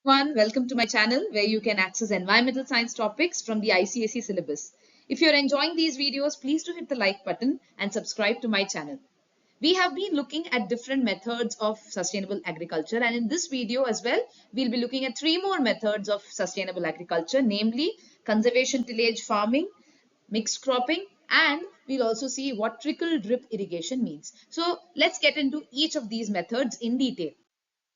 Everyone, welcome to my channel where you can access environmental science topics from the ICSE syllabus. If you're enjoying these videos, please do hit the like button and subscribe to my channel. We have been looking at different methods of sustainable agriculture, and in this video as well, we'll be looking at three more methods of sustainable agriculture, namely conservation tillage farming, mixed cropping, and we'll also see what trickle drip irrigation means. So let's get into each of these methods in detail.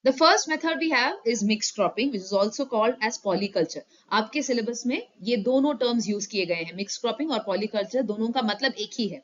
The first method we have is mixed cropping, which is also called as polyculture. आपके syllabus में ये दोनों terms use किए गए हैं, mix cropping और polyculture, दोनों का मतलब एक ही है.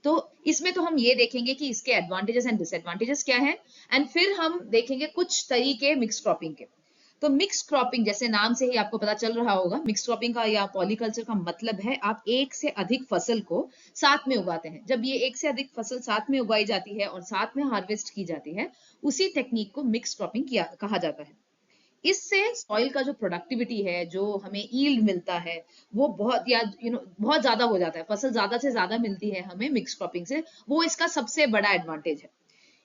तो इसमें तो हम ये देखेंगे कि इसके एडवांटेजेस एंड डिसएडवांटेजेस क्या है, एंड फिर हम देखेंगे कुछ तरीके मिक्स क्रॉपिंग के. तो मिक्स क्रॉपिंग, जैसे नाम से ही आपको पता चल रहा होगा, मिक्स क्रॉपिंग का या पॉलीकल्चर का मतलब है आप एक से अधिक फसल को साथ में उगाते हैं. जब ये एक से अधिक फसल साथ में उगाई जाती है और साथ में हार्वेस्ट की जाती है, उसी टेक्निक को मिक्स क्रॉपिंग कहा जाता है. इससे सॉइल का जो प्रोडक्टिविटी है, जो हमें ईल्ड मिलता है, वो बहुत ज्यादा हो जाता है. फसल ज्यादा से ज्यादा मिलती है हमें मिक्स क्रॉपिंग से. वो इसका सबसे बड़ा एडवांटेज है.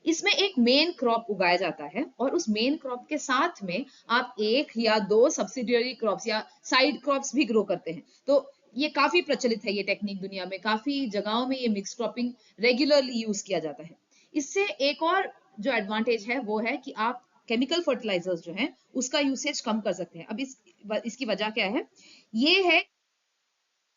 इसमें एक मेन क्रॉप उगाया जाता है और उस मेन क्रॉप के साथ में आप एक या दो सब्सिडियरी क्रॉप्स या साइड क्रॉप्स भी ग्रो करते हैं. तो ये काफी प्रचलित है, ये टेक्निक दुनिया में काफी जगहों में ये मिक्स क्रॉपिंग रेगुलरली यूज किया जाता है. इससे एक और जो एडवांटेज है वो है कि आप केमिकल फर्टिलाइजर्स जो हैं उसका यूसेज कम कर सकते हैं. अब इसकी वजह क्या है? ये है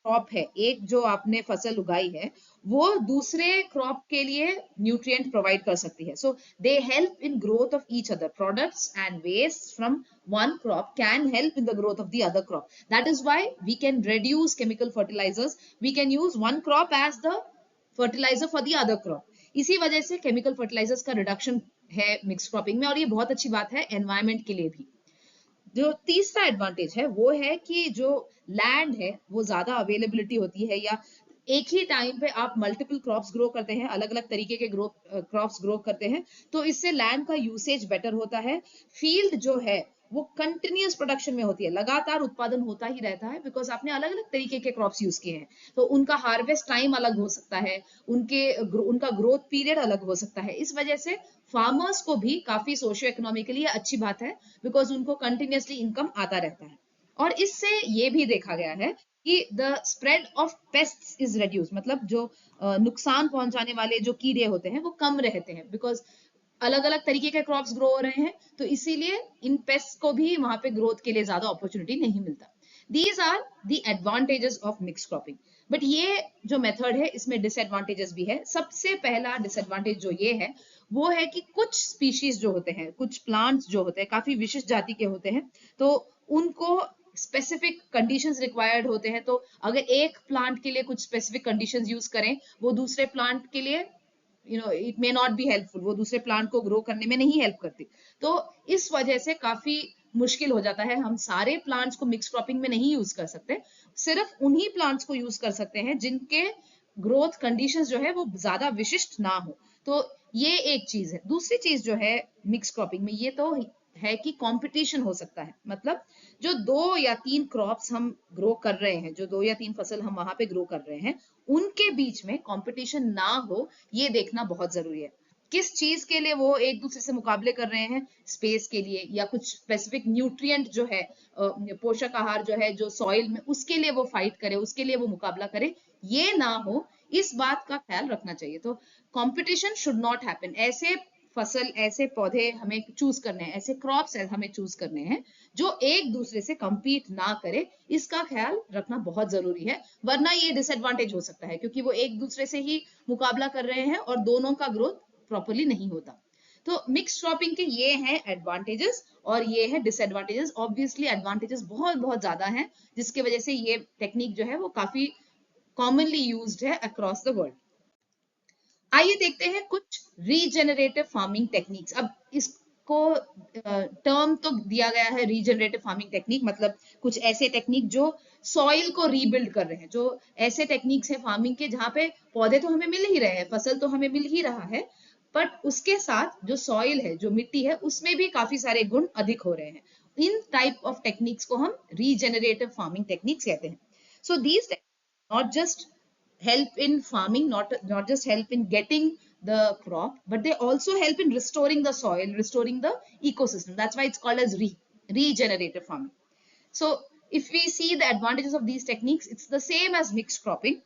क्रॉप है, एक जो आपने फसल उगाई है वो दूसरे क्रॉप के लिए न्यूट्रिएंट प्रोवाइड कर सकती है. So they help in growth of each other. Products and waste from one crop can help in the growth of the other crop. That is why we can reduce chemical fertilizers. We can use one crop as the fertilizer for the other crop. इसी वजह से chemical fertilisers का reduction है mix cropping में, और ये बहुत अच्छी बात है एनवायरमेंट के लिए भी. जो तीसरा एडवांटेज है वो है कि जो लैंड है वो ज्यादा अवेलेबिलिटी होती है, या एक ही टाइम पे आप मल्टीपल क्रॉप्स ग्रो करते हैं, अलग अलग तरीके के क्रॉप्स ग्रो करते हैं, तो इससे लैंड का यूसेज बेटर होता है. फील्ड जो है वो कंटिन्यूअस प्रोडक्शन में होती है, लगातार उत्पादन होता ही रहता है, बिकॉज आपने अलग अलग तरीके के क्रॉप्स यूज किए हैं. तो उनका हार्वेस्ट टाइम अलग हो सकता है, उनका ग्रोथ पीरियड अलग हो सकता है. इस वजह से फार्मर्स को भी काफी सोशियो इकोनॉमिकली अच्छी बात है, बिकॉज उनको कंटिन्यूअसली इनकम आता रहता है. और इससे ये भी देखा गया है कि the spread of pests is reduce, मतलब जो नुकसान पहुंचाने वाले जो कीड़े होते हैं वो कम रहते हैं, बिकॉज अलग अलग तरीके के क्रॉप्स ग्रो हो रहे हैं, तो इसीलिए इन पेस्ट को भी वहां पे ग्रोथ के लिए ज्यादा अपॉर्चुनिटी नहीं मिलता. These are the advantages of mix cropping. But ये जो मेथड है इसमें डिसएडवांटेजेस भी है. सबसे पहला डिसएडवांटेज जो ये है वो है कि कुछ स्पीशीज जो होते हैं, कुछ प्लांट्स जो होते हैं काफी विशिष्ट जाति के होते हैं, तो उनको स्पेसिफिक कंडीशंस रिक्वायर्ड होते हैं. तो अगर एक प्लांट के लिए कुछ स्पेसिफिक कंडीशंस यूज करें, वो दूसरे प्लांट के लिए it may not be helpful, वो दूसरे प्लांट को ग्रो करने में नहीं हेल्प करती. तो इस वजह से काफी मुश्किल हो जाता है. हम सारे प्लांट्स को मिक्स क्रॉपिंग में नहीं यूज कर सकते, सिर्फ उन्हीं प्लांट्स को यूज कर सकते हैं जिनके ग्रोथ कंडीशंस जो है वो ज्यादा विशिष्ट ना हो. तो ये एक चीज है. दूसरी चीज जो है मिक्स क्रॉपिंग में ये तो है कि कंपटीशन हो सकता है. मतलब जो दो या तीन क्रॉप्स हम ग्रो कर रहे हैं, जो दो या तीन फसल हम वहां पे ग्रो कर रहे हैं, उनके बीच में कंपटीशन ना हो, ये देखना बहुत जरूरी है. किस चीज के लिए वो एक दूसरे से मुकाबले कर रहे हैं? स्पेस के लिए, या कुछ स्पेसिफिक न्यूट्रिएंट जो है, पोषक आहार जो है जो सॉइल में, उसके लिए वो फाइट करे, उसके लिए वो मुकाबला करे, ये ना हो, इस बात का ख्याल रखना चाहिए. तो कंपटीशन शुड नॉट हैपन. ऐसे फसल, ऐसे पौधे हमें चूज करने हैं, ऐसे क्रॉप्स हमें चूज करने हैं जो एक दूसरे से compete ना करे. इसका ख्याल रखना बहुत जरूरी है, वरना ये डिसएडवांटेज हो सकता है, क्योंकि वो एक दूसरे से ही मुकाबला कर रहे हैं और दोनों का ग्रोथ प्रॉपरली नहीं होता. तो मिक्स क्रॉपिंग के ये हैं एडवांटेजेस और ये है डिसएडवांटेजेस. ऑब्वियसली एडवांटेजेस बहुत बहुत ज्यादा हैं, जिसकी वजह से ये टेक्निक जो है वो काफी कॉमनली यूज्ड है अक्रॉस द वर्ल्ड. आइए देखते हैं कुछ रीजेनरेटिव फार्मिंग टेक्निक्स. अब इसको टर्म तो दिया गया है रीजेनरेटिव फार्मिंग टेक्निक, मतलब कुछ ऐसे टेक्निक जो सॉइल को रीबिल्ड कर रहे हैं, जो ऐसे टेक्निक्स है फार्मिंग के जहां पे पौधे तो हमें मिल ही रहे हैं, फसल तो हमें मिल ही रहा है, बट उसके साथ जो सॉइल है, जो मिट्टी है, उसमें भी काफी सारे गुण अधिक हो रहे हैं. इन टाइप ऑफ टेक्निक्स को हम रीजेनरेटिव फार्मिंग टेक्निक्स कहते हैं. So these not just help in farming, not just help in getting the crop, but they also help in restoring the soil, restoring the ecosystem. That's why it's called as regenerative farming. So if we see the advantages of these techniques, it's the same as mixed cropping.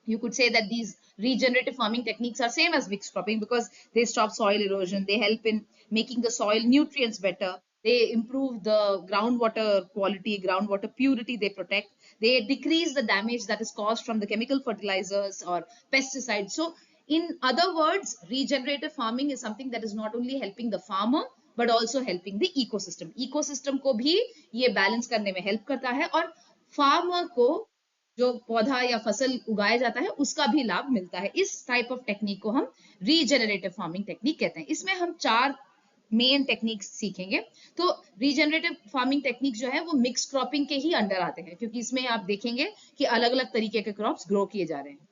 You could say that these regenerative farming techniques are same as mixed cropping because they stop soil erosion, they help in making the soil nutrients better, they improve the groundwater quality, groundwater purity, they protect, they decrease the damage that is caused from the chemical fertilizers or pesticides. So in other words, regenerative farming is something that is not only helping the farmer but also helping the ecosystem को भी ये balance करने में help करता है और farmer को जो पौधा या फसल उगाया जाता है उसका भी लाभ मिलता है। इस टाइप ऑफ टेक्निक को हम रीजेनरेटिव फार्मिंग टेक्निक कहते हैं। इसमें हम 4 मेन टेक्निक्स सीखेंगे। तो रीजेनरेटिव फार्मिंग टेक्निक जो है वो मिक्स क्रॉपिंग के ही अंडर आते हैं क्योंकि इसमें आप देखेंगे कि अलग अलग तरीके के क्रॉप्स ग्रो किए जा रहे हैं।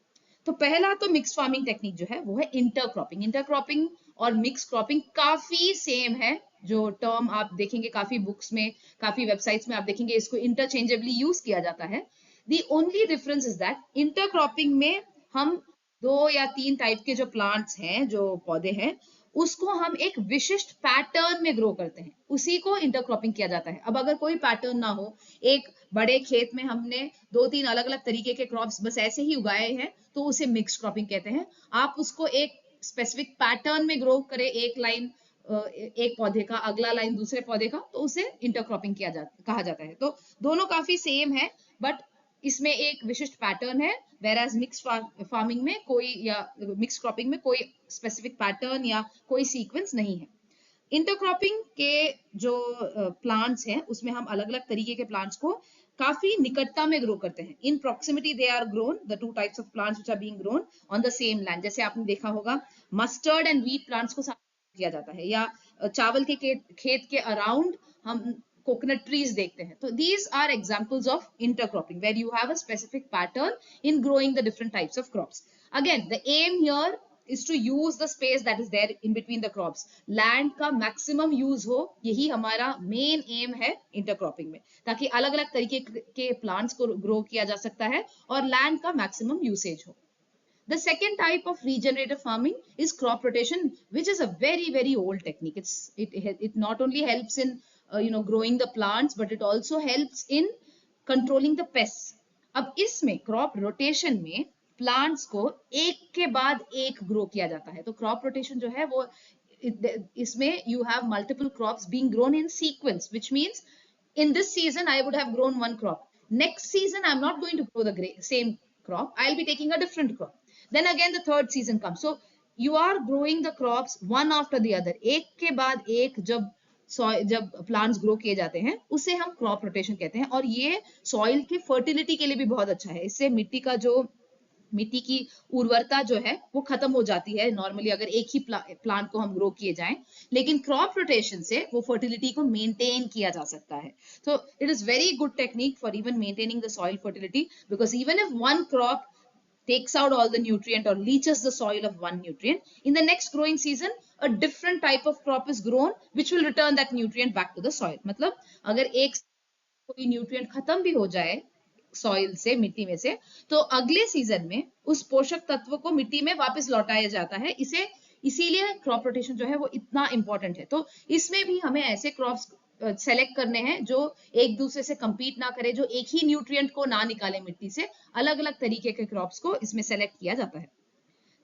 तो पहला तो मिक्स फार्मिंग टेक्निक जो है वो है इंटरक्रॉपिंग। इंटरक्रॉपिंग और मिक्स क्रॉपिंग काफी सेम है। जो टर्म आप देखेंगे काफी बुक्स में, काफी वेबसाइट्स में आप देखेंगे इसको इंटरचेंजेबली यूज किया जाता है। The only difference is that intercropping में हम 2 या 3 टाइप के जो प्लांट्स हैं, जो पौधे हैं, उसको हम एक विशिष्ट पैटर्न में ग्रो करते हैं, उसी को इंटरक्रॉपिंग किया जाता है। अब अगर कोई पैटर्न ना हो, एक बड़े खेत में हमने 2-3 अलग अलग तरीके के क्रॉप्स बस ऐसे ही उगाए हैं, तो उसे मिक्स क्रॉपिंग कहते हैं। आप उसको एक स्पेसिफिक पैटर्न में ग्रो करें, एक लाइन एक पौधे का, अगला लाइन दूसरे पौधे का, तो उसे इंटरक्रॉपिंग कहा जाता है। तो दोनों काफी सेम है बट इसमें एक विशिष्ट पैटर्न है, whereas मिक्स फार्मिंग में कोई या मिक्स क्रॉपिंग में कोई स्पेसिफिक पैटर्न या कोई सीक्वेंस नहीं है। इंटरक्रॉपिंग के जो प्लांट्स हैं उसमें हम अलग अलग तरीके के प्लांट्स को काफी निकटता में ग्रो करते हैं। In proximity they are grown, the 2 types of plants which are being grown on the same land. जैसे आपने देखा होगा मस्टर्ड एंड व्हीट प्लांट्स को किया जाता है, या चावल के खेत के अराउंड हम coconut trees देखते हैं। तो these are examples of intercropping where you have a specific pattern in growing the different types of crops. Again, the aim here is to use the space that is there in between the crops. Land का maximum use हो, यही हमारा main aim है intercropping में, ताकि अलग अलग तरीके के plants को grow किया जा सकता है और land का maximum usage हो। The second type of regenerative farming is crop rotation, which is a very old technique. It not only helps in growing the plants, but it also helps in controlling the pests. अब इसमें crop rotation में plants को एक के बाद एक grow किया जाता है। तो crop rotation जो है वो इसमें you have multiple crops being grown in sequence, which means in this season I would have grown one crop. Next season I'm not going to grow the same crop. I'll be taking a different crop. Then again the third season comes. So you are growing the crops one after the other. एक के बाद एक जब plants grow किए जाते हैं उसे हम क्रॉप रोटेशन कहते हैं। और ये सॉइल की फर्टिलिटी के लिए भी बहुत अच्छा है। इससे मिट्टी की उर्वरता जो है वो खत्म हो जाती है नॉर्मली अगर एक ही प्लांट को हम ग्रो किए जाएं, लेकिन क्रॉप रोटेशन से वो फर्टिलिटी को मेंटेन किया जा सकता है। तो it is very good technique for even maintaining the soil fertility, because even if one crop takes out all the nutrient or leaches the soil of one nutrient, in the next growing season a different type of crop is grown which will return that nutrient back to the soil. मतलब अगर एक कोई nutrient खत्म भी हो जाए soil से, मिट्टी में से, तो अगले सीजन में उस पोषक तत्व को मिट्टी में वापस लौटाया जाता है। इसीलिए क्रॉप रोटेशन जो है वो इतना इंपॉर्टेंट है। तो इसमें भी हमें ऐसे क्रॉप्स सेलेक्ट करने हैं जो एक दूसरे से compete ना करे, जो एक ही न्यूट्रिएंट को ना निकाले मिट्टी से। अलग अलग तरीके के क्रॉप्स को इसमें सेलेक्ट किया जाता है।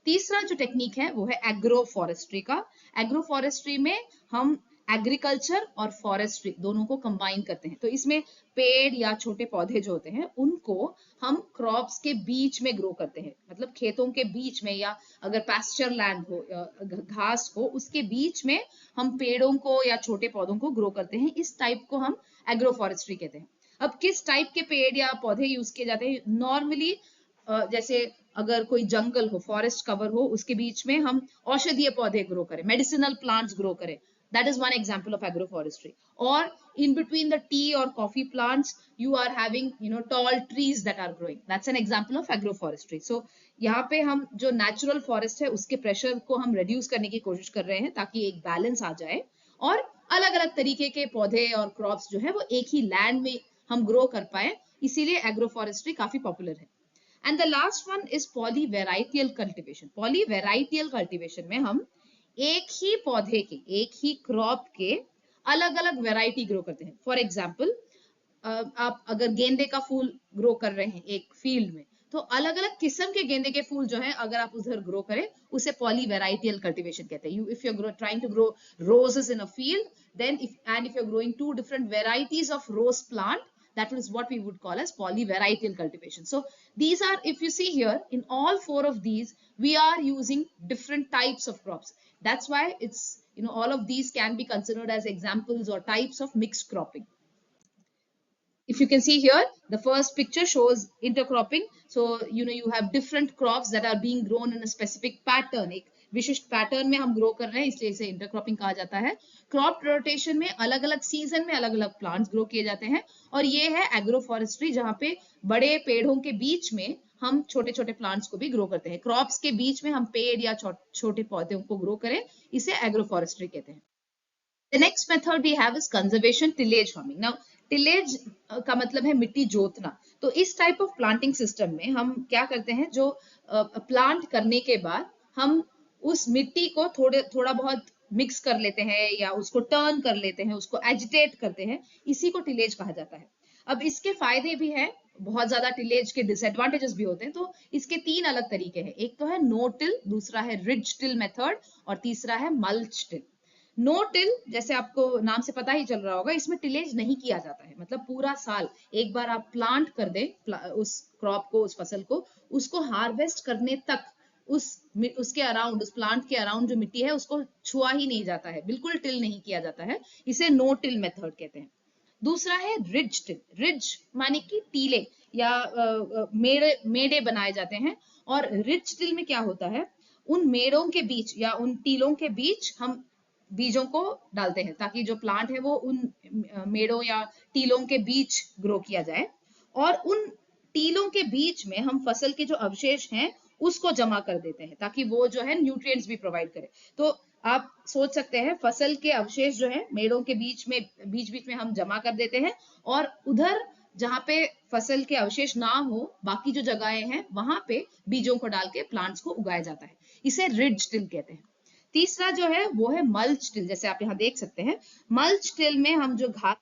तीसरा जो टेक्निक है वो है एग्रो फॉरेस्ट्री का। एग्रो फॉरेस्ट्री में हम एग्रीकल्चर और फॉरेस्ट्री दोनों को कंबाइन करते हैं। तो इसमें पेड़ या छोटे पौधे जो होते हैं उनको हम क्रॉप्स के बीच में ग्रो करते हैं, मतलब खेतों के बीच में, या अगर पैस्चर लैंड हो, घास हो, उसके बीच में हम पेड़ों को या छोटे पौधों को ग्रो करते हैं। इस टाइप को हम एग्रो फॉरेस्ट्री कहते हैं। अब किस टाइप के पेड़ या पौधे यूज किए जाते हैं? नॉर्मली जैसे अगर कोई जंगल हो, फॉरेस्ट कवर हो, उसके बीच में हम औषधीय पौधे ग्रो करें, मेडिसिनल प्लांट्स ग्रो करें, that is one example of agroforestry. Or in between the tea or coffee plants you are having tall trees that are growing, that's an example of agroforestry. So यहाँ पे हम जो natural forest है उसके pressure को हम reduce करने की कोशिश कर रहे हैं ताकि एक balance आ जाए और अलग अलग तरीके के पौधे और crops जो है वो एक ही land में हम grow कर पाए, इसीलिए agroforestry काफी popular है। And the last one is polyvarietal cultivation. polyvarietal cultivation में हम एक ही पौधे के, एक ही क्रॉप के अलग अलग वेराइटी ग्रो करते हैं। फॉर एग्जाम्पल, आप अगर गेंदे का फूल ग्रो कर रहे हैं एक फील्ड में, तो अलग अलग किस्म के गेंदे के फूल जो है अगर आप उधर ग्रो करें, उसे पॉलीवेराइटियल कल्टीवेशन कहते हैं। You if you are trying to grow roses in a field, then if you're growing two different varieties of rose plant, that is what we would call as polyvarietal cultivation. So these are, if you see here, in all four of these we are using different types of crops. That's why it's, all of these can be considered as examples or types of mixed cropping. If you can see here, the first picture shows intercropping. So you have different crops that are being grown in a specific pattern. एक विशिष्ट pattern में हम grow कर रहे हैं, इसलिए इसे intercropping कहा जाता है। क्रॉप रोटेशन में अलग अलग सीजन में अलग अलग प्लांट्स ग्रो किए जाते हैं, और ये है एग्रो फॉरेस्ट्री, जहाँ पे बड़े पेड़ों के बीच में हम छोटे छोटे प्लांट्स को भी ग्रो करते हैं। क्रॉप्स के बीच में हम पेड़ या छोटे पौधों को ग्रो करें, इसे एग्रो फॉरेस्ट्री कहते हैं। The next method we have is conservation tillage farming. Now, tillage का मतलब है मिट्टी जोतना। तो इस टाइप ऑफ प्लांटिंग सिस्टम में हम क्या करते हैं, जो प्लांट करने के बाद हम उस मिट्टी को थोड़ा बहुत मिक्स कर लेते हैं या उसको टर्न कर लेते हैं, उसको एजिटेट करते हैं, इसी को टिलेज कहा जाता है। अब इसके फायदे भी हैं, बहुत ज्यादा टिलेज के डिसएडवांटेजेस भी होते हैं। तो इसके तीन अलग तरीके हैं, एक तो है नो टिल, दूसरा है रिज टिल मेथड, और तीसरा है मल्च टिल। नो टिल, जैसे आपको नाम से पता ही चल रहा होगा, इसमें टिलेज नहीं किया जाता है। मतलब पूरा साल एक बार आप प्लांट कर दें उस क्रॉप को, उस फसल को, उसको हार्वेस्ट करने तक उसके अराउंड, उस प्लांट के अराउंड जो मिट्टी है उसको छुआ ही नहीं जाता है, बिल्कुल टिल नहीं किया जाता है। इसे नो टिल मेथड कहते हैं। दूसरा है रिज टिल। रिज माने कि टीले या मेड़े बनाए जाते हैं। और रिज टिल में क्या होता है, उन मेड़ों के बीच या उन टीलों के बीच हम बीजों को डालते हैं, ताकि जो प्लांट है वो उन मेड़ों या टीलों के बीच ग्रो किया जाए, और उन टीलों के बीच में हम फसल के जो अवशेष हैं उसको जमा कर देते हैं, ताकि वो जो है न्यूट्रिएंट्स भी प्रोवाइड करे। तो आप सोच सकते हैं, फसल के अवशेष जो है मेड़ों के बीच में हम जमा कर देते हैं, और उधर जहाँ पे फसल के अवशेष ना हो, बाकी जो जगहें हैं वहां पे बीजों को डाल के प्लांट्स को उगाया जाता है। इसे रिज टिल कहते हैं। तीसरा जो है वो है मल्च टिल। जैसे आप यहाँ देख सकते हैं, मल्च टिल में हम जो घास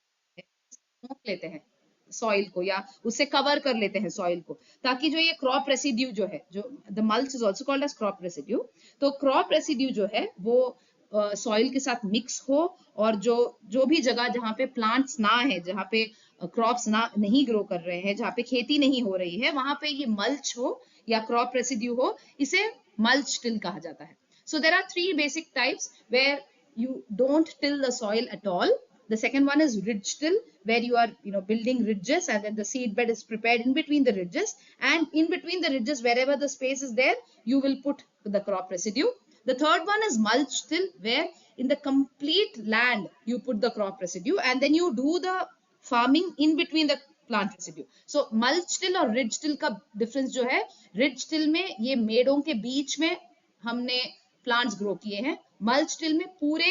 लेते हैं सॉइल को, या उससे कवर कर लेते हैं सॉइल को, ताकि जो ये क्रॉप रेसिड्यू जो है, जो the mulch is also called as crop residue, तो क्रॉप रेसिड्यू जो है वो सॉइल के साथ मिक्स हो, और जो भी जगह जहाँ पे प्लांट्स ना है, जहाँ पे क्रॉप्स नहीं ग्रो कर रहे हैं, जहाँ पे खेती नहीं हो रही है, वहां पे ये मल्च हो या क्रॉप रेसिड्यू हो, इसे मल्च टिल कहा जाता है। So there are three basic types where you don't till the soil at all. The second one is ridge till, where you are building ridges, and then the seed bed is prepared in between the ridges, and in between the ridges, wherever the space is there, you will put the crop residue. The third one is mulch till, where in the complete land you put the crop residue, and then you do the farming in between the plant residue. So mulch till और ridge till का difference जो है, ridge till में ये मेड़ों के बीच में हमने plants grow किए हैं। मल्च टिल में पूरे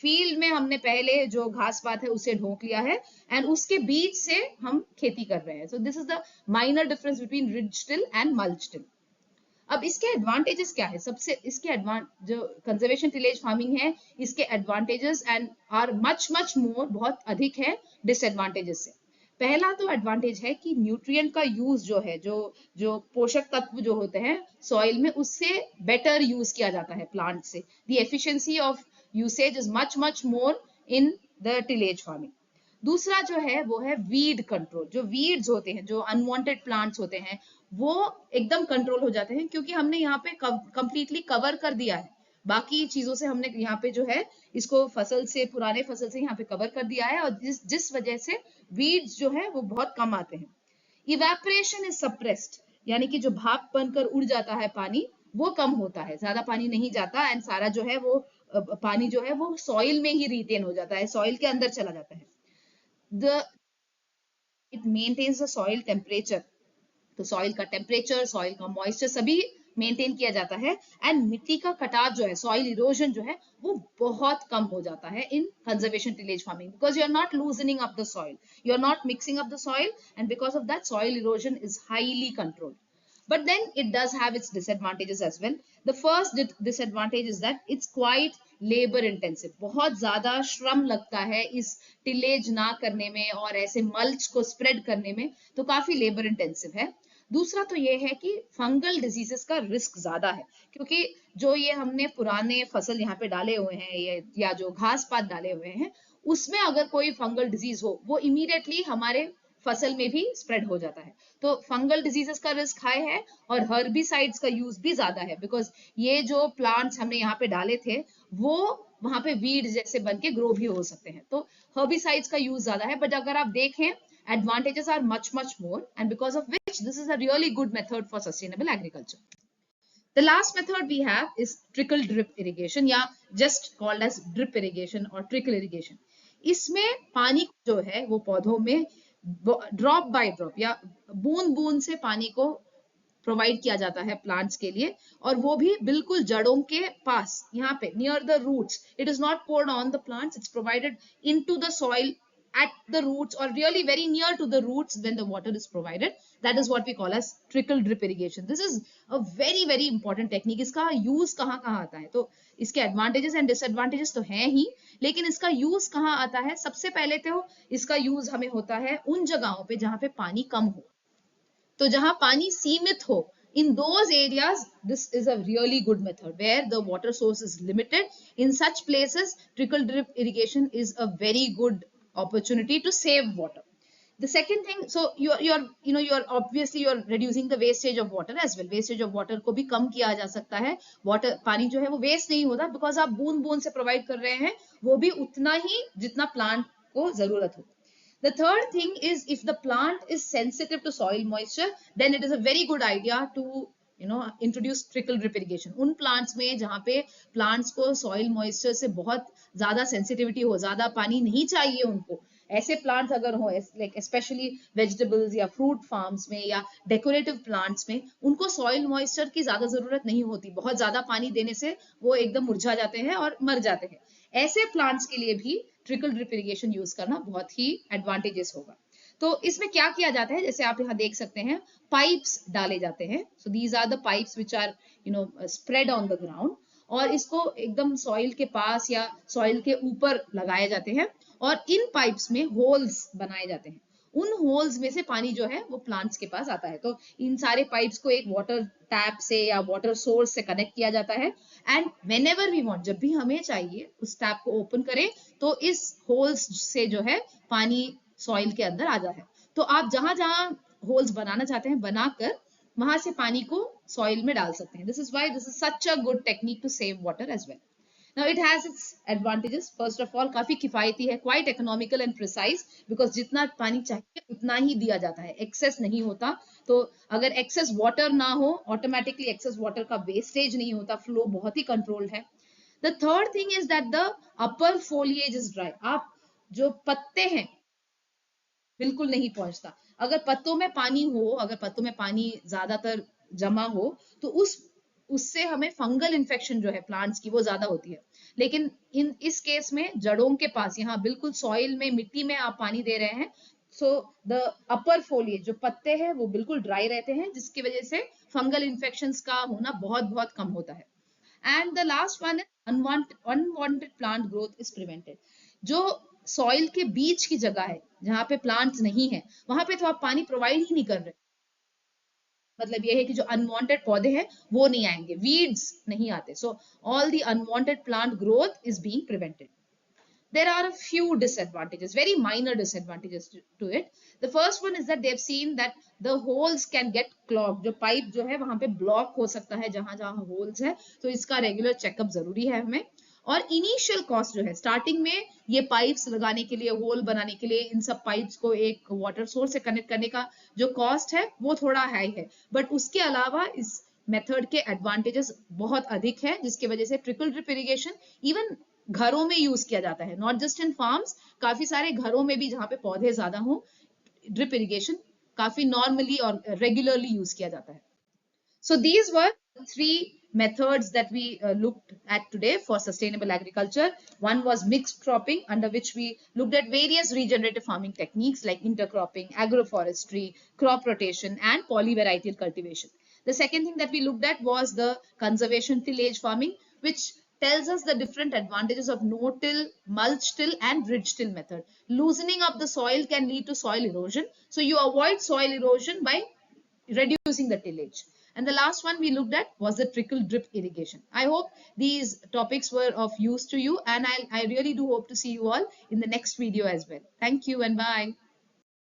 फील्ड में हमने पहले जो घास पात है उसे ढोक लिया है, एंड उसके बीच से हम खेती कर रहे हैं। So this is the minor difference between ridge till and mulch till. अब इसके एडवांटेजेस क्या है? सबसे इसके जो कंजर्वेशन टिलेज फार्मिंग है, इसके advantages and are much more, बहुत अधिक है डिसएडवांटेजेस से। पहला तो एडवांटेज है कि न्यूट्रिएंट का यूज जो है, जो पोषक तत्व जो होते हैं सॉइल में, उससे बेटर यूज किया जाता है प्लांट से। The efficiency of usage is much more in the tillage farming. दूसरा जो है वो है वीड कंट्रोल। जो वीड्स होते हैं, जो अनवांटेड प्लांट्स होते हैं, वो एकदम कंट्रोल हो जाते हैं, क्योंकि हमने यहाँ पे कंप्लीटली कवर कर दिया है। बाकी चीजों से हमने यहाँ पे जो है इसको पुराने फसल से यहाँ पे कवर कर दिया है, और जिस वजह से वीड्स जो है वो बहुत कम आते हैं। इवेपोरेशन इज सप्रेस्ड, यानी कि जो भाप बनकर उड़ जाता है पानी, वो कम होता है, ज्यादा पानी नहीं जाता, एंड सारा जो है वो पानी जो है वो सॉइल में ही रिटेन हो जाता है, सॉइल के अंदर चला जाता है। It maintains the soil temperature. तो सॉइल का टेम्परेचर, सॉइल का मॉइस्चर सभी मेंटेन किया जाता है, एंड मिट्टी का कटाव जो है, सॉइल इरोजन जो है, वो बहुत कम हो जाता है in conservation tillage farming, because you are not loosening up the soil, you are not mixing up the soil, and because of that soil erosion is highly controlled. But then it does have its disadvantages as well. The first disadvantage is that it's quite labor intensive. बहुत ज्यादा श्रम लगता है इस tillage ना करने में और ऐसे मल्च को स्प्रेड करने में, तो काफी लेबर इंटेंसिव है. दूसरा तो ये है कि फंगल डिजीजेस का रिस्क ज्यादा है, क्योंकि जो ये हमने पुराने फसल यहाँ पे डाले हुए हैं या जो घास पात डाले हुए हैं, उसमें अगर कोई फंगल डिजीज हो, वो इमीडिएटली हमारे फसल में भी स्प्रेड हो जाता है. तो फंगल डिजीजेस का रिस्क हाई है और हर्बिसाइड्स का यूज भी ज्यादा है, बिकॉज ये जो प्लांट्स हमने यहाँ पे डाले थे वो वहां पे वीड जैसे बन के ग्रो भी हो सकते हैं. तो हर्बिसाइड्स का यूज ज्यादा है. बट अगर आप देखें, advantages are much more, and because of which this is a really good method for sustainable agriculture. The last method we have is trickle drip irrigation, या just called as drip irrigation or trickle irrigation. इसमें पानी जो है वो पौधों में drop by drop या बूंद बूंद से पानी को प्रोवाइड किया जाता है प्लांट्स के लिए, और वो भी बिल्कुल जड़ों के पास, यहाँ पे near the roots. It is not poured on the plants, it's provided into the soil at the roots or really very near to the roots when the water is provided. That is what we call as trickle drip irrigation. This is a very important technique. इसका use कहाँ कहाँ आता है? तो इसके advantages and disadvantages तो हैं ही, लेकिन इसका यूज कहाँ आता है? सबसे पहले तो इसका यूज हमें होता है उन जगहों पे जहाँ पे पानी कम हो. तो जहां पानी सीमित हो, in those areas this is a really good method. Where the water source is limited, in such places trickle drip irrigation is a very good opportunity to save water. The second thing, so you're obviously you're reducing the wastage of water as well. Wastage of water को भी कम किया जा सकता है. Water, पानी जो है वो वेस्ट नहीं होता, because आप बूंद बूंद से प्रोवाइड कर रहे हैं, वो भी उतना ही जितना प्लांट को जरूरत हो. The third thing is, if the plant is sensitive to soil moisture, then it is a very good idea to introduce trickle drip irrigation. उन plants में जहाँ पे plants को soil moisture से बहुत ज्यादा sensitivity हो, ज्यादा पानी नहीं चाहिए उनको, ऐसे plants अगर हो, like especially vegetables या fruit farms में या decorative plants में, उनको soil moisture की ज्यादा जरूरत नहीं होती. बहुत ज्यादा पानी देने से वो एकदम मुरझा जाते हैं और मर जाते हैं. ऐसे plants के लिए भी ट्रिकल ड्रिप इरिगेशन यूज करना बहुत ही एडवांटेजेस होगा. तो इसमें क्या किया जाता है, जैसे आप यहाँ देख सकते हैं, पाइप्स डाले जाते हैं. So these are the pipes which are spread on the ground, और इसको एकदम सॉइल के पास या सॉइल के ऊपर लगाए जाते हैं, और इन पाइप्स में होल्स बनाए जाते हैं. उन होल्स में से पानी जो है वो प्लांट्स के पास आता है. तो इन सारे पाइप्स को एक वाटर टैप से या वाटर सोर्स से कनेक्ट किया जाता है, एंड व्हेनेवर वी वांट, जब भी हमें चाहिए, उस टैप को ओपन करें तो इस होल्स से जो है पानी सॉइल के अंदर आ जाए. तो आप जहां जहां होल्स बनाना चाहते हैं, बनाकर वहां से पानी को सॉइल में डाल सकते हैं. This is why this is such a good technique to save water as well. Now it has its advantages. First of all, काफी किफायती है, quite economical and precise, because जितना पानी चाहिए उतना ही दिया जाता है, excess नहीं होता. तो अगर excess water ना हो, automatically excess water का wastage नहीं होता, flow बहुत ही controlled है. The third thing is that the upper foliage is dry. आप जो पत्ते हैं बिल्कुल नहीं पहुंचता. अगर पत्तों में पानी हो, अगर पत्तों में पानी ज्यादातर जमा हो, तो उससे हमें फंगल इन्फेक्शन जो है प्लांट्स की वो ज्यादा होती है. लेकिन इस केस में जड़ों के पास, यहाँ बिल्कुल सॉइल में, मिट्टी में आप पानी दे रहे हैं, सो द अपर फोलिएज, जो पत्ते हैं वो बिल्कुल ड्राई रहते हैं, जिसकी वजह से फंगल इन्फेक्शंस का होना बहुत कम होता है. And the last one is unwanted plant growth is prevented. जो सॉइल के बीच की जगह है जहाँ पे प्लांट्स नहीं है, वहां पे तो आप पानी प्रोवाइड ही नहीं कर रहे. मतलब ये है कि जो अनवांटेड पौधे हैं वो नहीं आएंगे, वीड्स नहीं आते. So all the unwanted plant growth is being prevented. There are a few disadvantages, very minor disadvantages to it. The first one is that they've seen that the holes can get clogged. जो pipe जो है वहां पे block हो सकता है जहां जहां होल्स है, तो इसका रेगुलर चेकअप जरूरी है हमें. और इनिशियल कॉस्ट जो है, स्टार्टिंग में ये पाइप्स लगाने के लिए, होल बनाने के लिए, इन सब पाइप्स को एक वाटर सोर्स से कनेक्ट करने का जो कॉस्ट है वो थोड़ा हाई है. बट उसके अलावा इस मेथड के एडवांटेजेस बहुत अधिक है, जिसकी वजह से ट्रिकल ड्रिप इरिगेशन इवन घरों में यूज किया जाता है. नॉट जस्ट इन फार्म्स, काफी सारे घरों में भी जहां पे पौधे ज्यादा हो, ड्रिप इरिगेशन काफी नॉर्मली और रेगुलरली यूज किया जाता है. So these were three methods that we looked at today for sustainable agriculture. One was mixed cropping, under which we looked at various regenerative farming techniques like intercropping, agroforestry, crop rotation, and polyvarietal cultivation. The second thing that we looked at was the conservation tillage farming, which tells us the different advantages of no-till, mulch-till and ridge-till method. Loosening up the soil can lead to soil erosion. So you avoid soil erosion by reducing the tillage. And the last one we looked at was the trickle drip irrigation. I hope these topics were of use to you, and I really do hope to see you all in the next video as well. Thank you and bye.